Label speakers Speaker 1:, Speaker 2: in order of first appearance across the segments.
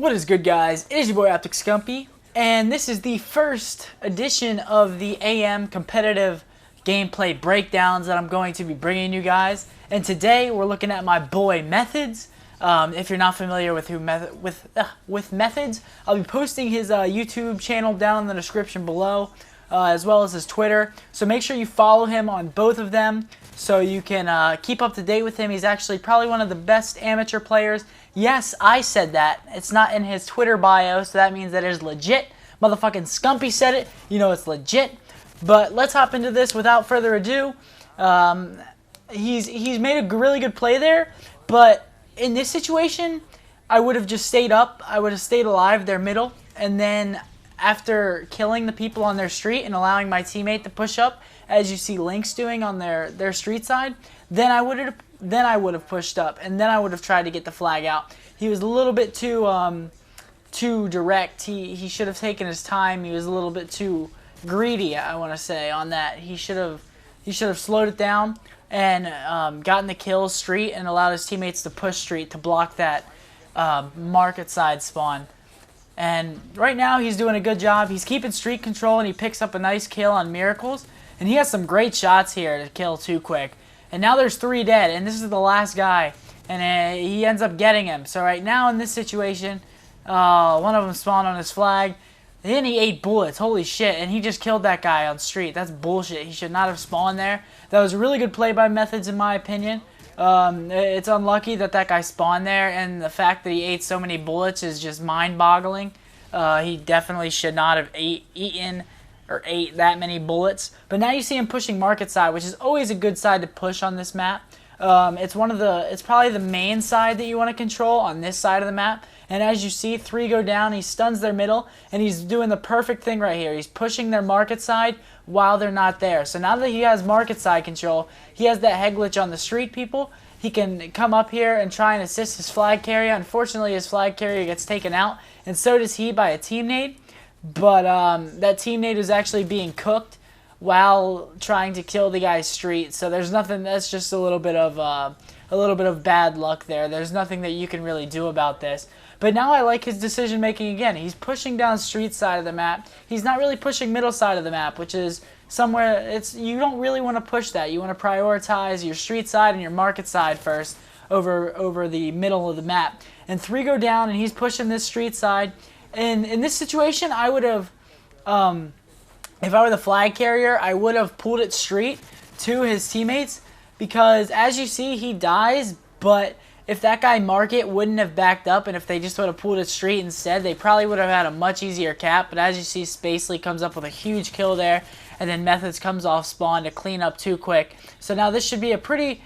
Speaker 1: What is good, guys? It is your boy Scumpy, and this is the first edition of the AM competitive gameplay breakdowns that I'm going to be bringing you guys. And today we're looking at my boy Methodz. If you're not familiar with Methodz, I'll be posting his YouTube channel down in the description below, as well as his Twitter. So make sure you follow him on both of them so you can keep up to date with him. He's actually probably one of the best amateur players. Yes, I said that. It's not in his Twitter bio, so that means that it is legit. Motherfucking Scumpy said it. You know it's legit. But let's hop into this without further ado. He's made a really good play there, but in this situation, I would have just stayed up. I would have stayed alive their middle, and then after killing the people on their street and allowing my teammate to push up, as you see Link's doing on their street side, then I would have pushed up, and then I would have tried to get the flag out. He was a little bit too direct. He should have taken his time. He was a little bit too greedy, I want to say, on that. He should have slowed it down and gotten the kill street and allowed his teammates to push street to block that market side spawn. And right now he's doing a good job. He's keeping street control, and he picks up a nice kill on Miracles. And he has some great shots here to kill too quick. And now there's 3 dead, and this is the last guy. And he ends up getting him. So right now in this situation, one of them spawned on his flag. Then he ate bullets. Holy shit. And he just killed that guy on street. That's bullshit. He should not have spawned there. That was a really good play by Methodz, in my opinion. It's unlucky that that guy spawned there, and the fact that he ate so many bullets is just mind-boggling. He definitely should not have eaten or ate that many bullets. But now you see him pushing market side, which is always a good side to push on this map. It's probably the main side that you want to control on this side of the map. And as you see, 3 go down, he stuns their middle, and he's doing the perfect thing right here. He's pushing their market side while they're not there. So now that he has market side control, he has that head glitch on the street people. He can come up here and try and assist his flag carrier. Unfortunately, his flag carrier gets taken out, and so does he by a team nade. But that team nade is actually being cooked while trying to kill the guy's street. So there's nothing. That's just a little bit of bad luck there. There's nothing that you can really do about this. But now I like his decision making again. He's pushing down street side of the map. He's not really pushing middle side of the map, which is somewhere you don't really want to push that. You want to prioritize your street side and your market side first over the middle of the map. And 3 go down, and he's pushing this street side. And in this situation, I would have, if I were the flag carrier, I would have pulled it street to his teammates, because as you see, he dies, but if that guy market wouldn't have backed up, and if they just would have pulled it straight instead, they probably would have had a much easier cap. But as you see, Spacely comes up with a huge kill there, and then Methodz comes off spawn to clean up too quick. So now this should be a pretty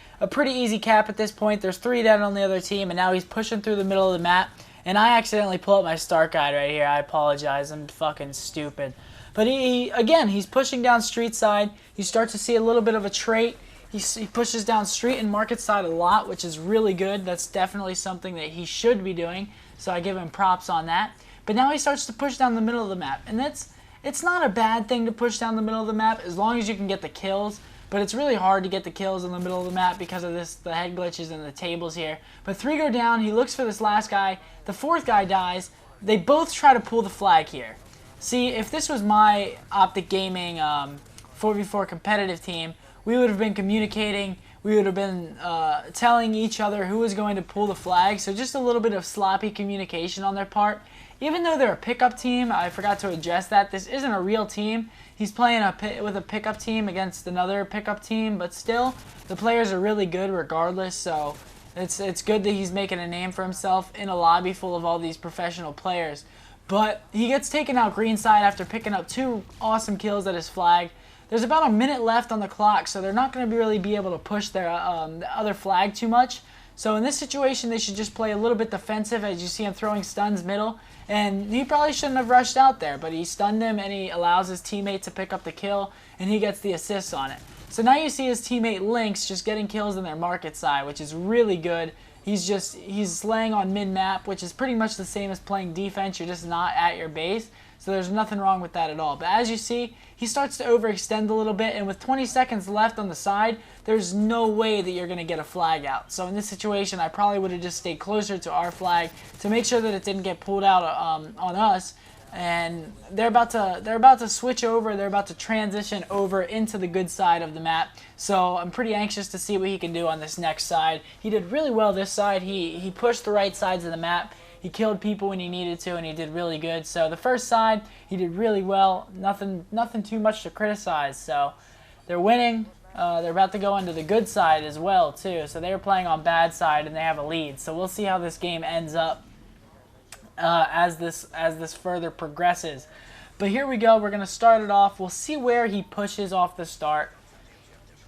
Speaker 1: easy cap at this point. There's 3 down on the other team, and now he's pushing through the middle of the map. And I accidentally pull up my start guide right here. I apologize. I'm fucking stupid. But again, he's pushing down street side. You start to see a little bit of a trait. He pushes down street and market side a lot, which is really good. That's definitely something that he should be doing, so I give him props on that. But now he starts to push down the middle of the map, and it's not a bad thing to push down the middle of the map as long as you can get the kills. But it's really hard to get the kills in the middle of the map because of the head glitches and the tables here. But 3 go down. He looks for this last guy. The 4th guy dies. They both try to pull the flag here. See, if this was my Optic Gaming 4v4 competitive team, we would have been communicating. We would have been telling each other who was going to pull the flag. So just a little bit of sloppy communication on their part. Even though they're a pickup team, I forgot to address that. This isn't a real team. He's playing with a pickup team against another pickup team, but still, the players are really good regardless. So it's good that he's making a name for himself in a lobby full of all these professional players. But he gets taken out green side after picking up 2 awesome kills at his flag. There's about a minute left on the clock, so they're not going to really be able to push their the other flag too much. So in this situation, they should just play a little bit defensive, as you see him throwing stuns middle. And he probably shouldn't have rushed out there, but he stunned him, and he allows his teammate to pick up the kill, and he gets the assist on it. So now you see his teammate Link's just getting kills in their market side, which is really good. He's slaying on mid-map, which is pretty much the same as playing defense. You're just not at your base. So there's nothing wrong with that at all. But as you see, he starts to overextend a little bit, and with 20 seconds left on the side, there's no way that you're going to get a flag out. So in this situation, I probably would have just stayed closer to our flag to make sure that it didn't get pulled out on us. And they're about to switch over. They're about to transition over into the good side of the map. So I'm pretty anxious to see what he can do on this next side. He did really well this side. He pushed the right sides of the map. He killed people when he needed to, and he did really good. So the first side, he did really well. Nothing too much to criticize. So they're winning. They're about to go into the good side as well too. So they were playing on bad side, and they have a lead. So we'll see how this game ends up. As this further progresses. But here we go. We're going to start it off. We'll see where he pushes off the start.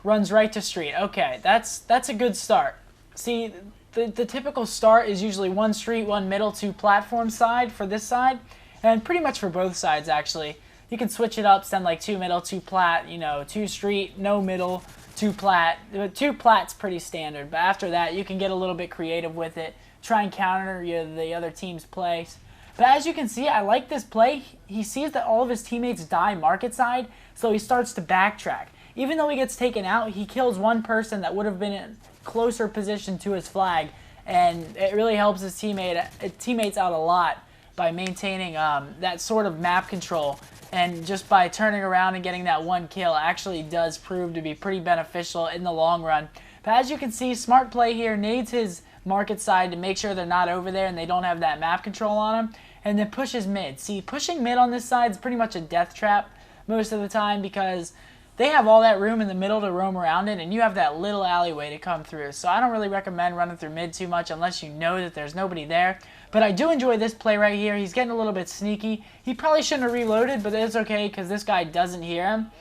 Speaker 1: Runs right to street. Okay, that's a good start. See, the typical start is usually one street, one middle, two platform side for this side. And pretty much for both sides, actually. You can switch it up, send like two middle, two plat, you know, two street, no middle, two plat. Two plat's pretty standard. But after that, you can get a little bit creative with it. Try and counter the other team's plays. But as you can see, I like this play. He sees that all of his teammates die market side, so he starts to backtrack. Even though he gets taken out, he kills one person that would have been in closer position to his flag, and it really helps his teammates out a lot by maintaining that sort of map control. And just by turning around and getting that one kill actually does prove to be pretty beneficial in the long run. But as you can see, smart play here, nades his market side to make sure they're not over there and they don't have that map control on them, and then pushes mid. See, pushing mid on this side is pretty much a death trap most of the time because they have all that room in the middle to roam around in, and you have that little alleyway to come through. So I don't really recommend running through mid too much unless you know that there's nobody there. But I do enjoy this play right here. He's getting a little bit sneaky. He probably shouldn't have reloaded, but it's okay because this guy doesn't hear him.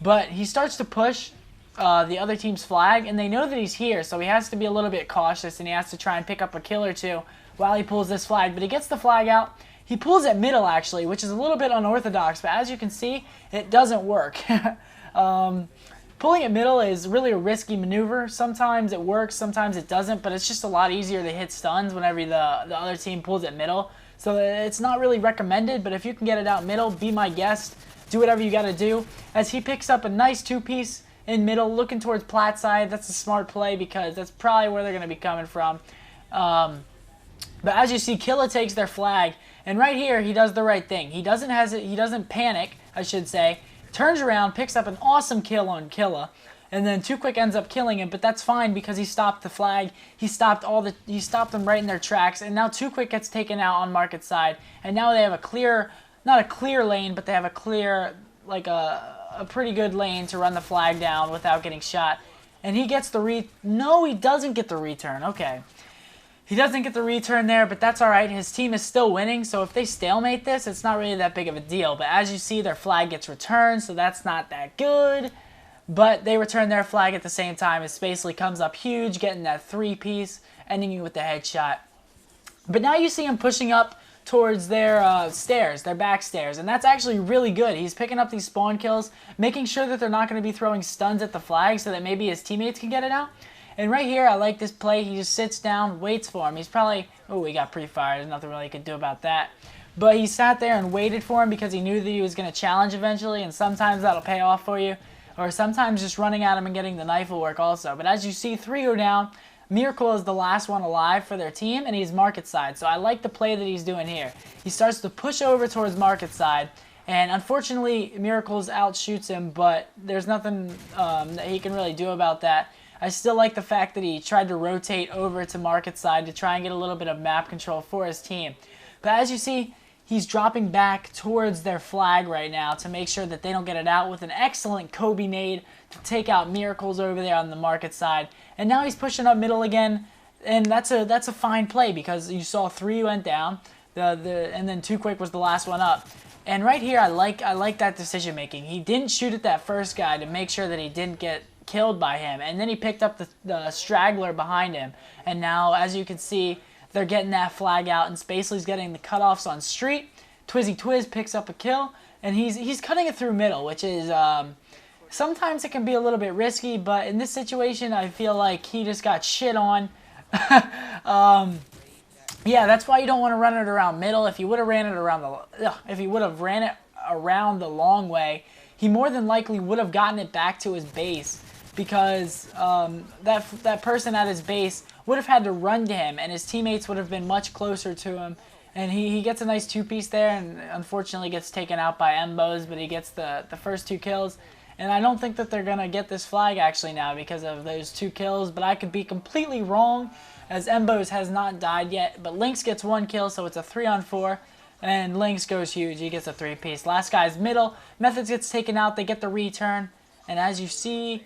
Speaker 1: But he starts to push the other team's flag, and they know that he's here, so he has to be a little bit cautious, and he has to try and pick up a kill or two while he pulls this flag. But he gets the flag out. He pulls it middle, actually, which is a little bit unorthodox, but as you can see, it doesn't work. Pulling it middle is really a risky maneuver. Sometimes it works, sometimes it doesn't, but it's just a lot easier to hit stuns whenever the other team pulls it middle. So it's not really recommended, but if you can get it out middle, be my guest. Do whatever you got to do. As he picks up a nice two-piece in middle, looking towards plat side. That's a smart play because that's probably where they're going to be coming from. But as you see, Killa takes their flag, and right here he does the right thing. He doesn't panic, I should say. Turns around, picks up an awesome kill on Killa, and then Too Quick ends up killing him. But that's fine because he stopped the flag. He stopped them right in their tracks, and now Too Quick gets taken out on market side, and now they have a clear, not a clear lane, but they have a clear, like a pretty good lane to run the flag down without getting shot. And he gets the no, he doesn't get the return. Okay. He doesn't get the return there, but that's all right. His team is still winning, so if they stalemate this, it's not really that big of a deal. But as you see, their flag gets returned, so that's not that good. But they return their flag at the same time. It basically comes up huge, getting that three-piece, ending with the headshot. But now you see him pushing up towards their stairs, their back stairs, and that's actually really good. He's picking up these spawn kills, making sure that they're not going to be throwing stuns at the flag so that maybe his teammates can get it out. And right here, I like this play. He just sits down, waits for him. He's probably, oh, he got pre-fired. There's nothing really he could do about that. But he sat there and waited for him because he knew that he was going to challenge eventually, and sometimes that'll pay off for you. Or sometimes just running at him and getting the knife will work also. But as you see, 3 go down. Miracle is the last one alive for their team, and he's market side. So I like the play that he's doing here. He starts to push over towards market side, and unfortunately, Miracles outshoots him, but there's nothing that he can really do about that. I still like the fact that he tried to rotate over to market side to try and get a little bit of map control for his team. But as you see, he's dropping back towards their flag right now to make sure that they don't get it out with an excellent Kobe nade to take out Miracles over there on the market side. And now he's pushing up middle again, and that's a fine play because you saw 3 went down, and then Too Quick was the last one up. And right here, I like that decision making. He didn't shoot at that first guy to make sure that he didn't get killed by him, and then he picked up the straggler behind him. And now, as you can see, they're getting that flag out, and Spacely's getting the cutoffs on street. Twizzy Twiz picks up a kill, and he's cutting it through middle, which is sometimes it can be a little bit risky, but in this situation, I feel like he just got shit on. Yeah, that's why you don't want to run it around middle. If you would have ran it around if he would have ran it around the long way, he more than likely would have gotten it back to his base, because that person at his base would have had to run to him, and his teammates would have been much closer to him. And he gets a nice 2-piece there, and unfortunately gets taken out by Mw3, but he gets the first 2 kills. And I don't think that they're going to get this flag actually now because of those 2 kills, but I could be completely wrong, as Mw3 has not died yet. But Lynx gets 1 kill, so it's a 3-on-4, and Lynx goes huge. He gets a 3-piece. Last guy's middle. Methodz gets taken out. They get the return, and as you see,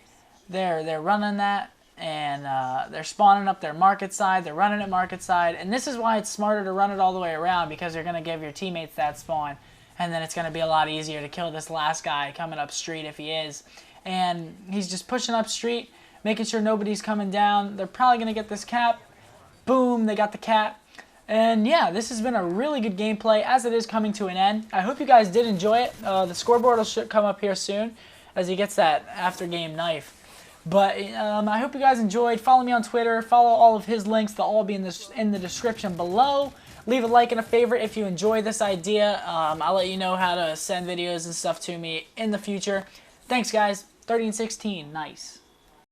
Speaker 1: they're running that, and they're spawning up their market side. They're running it market side, and this is why it's smarter to run it all the way around, because you're going to give your teammates that spawn. And then it's going to be a lot easier to kill this last guy coming up street if he is. And he's just pushing up street, making sure nobody's coming down. They're probably going to get this cap. Boom, they got the cap. And yeah, this has been a really good gameplay as it is coming to an end. I hope you guys did enjoy it. The scoreboard will come up here soon as he gets that after game knife. But I hope you guys enjoyed. Follow me on Twitter. Follow all of his links. They'll all be in the description below. Leave a like and a favorite if you enjoy this idea. I'll let you know how to send videos and stuff to me in the future. Thanks, guys. 13-16. Nice.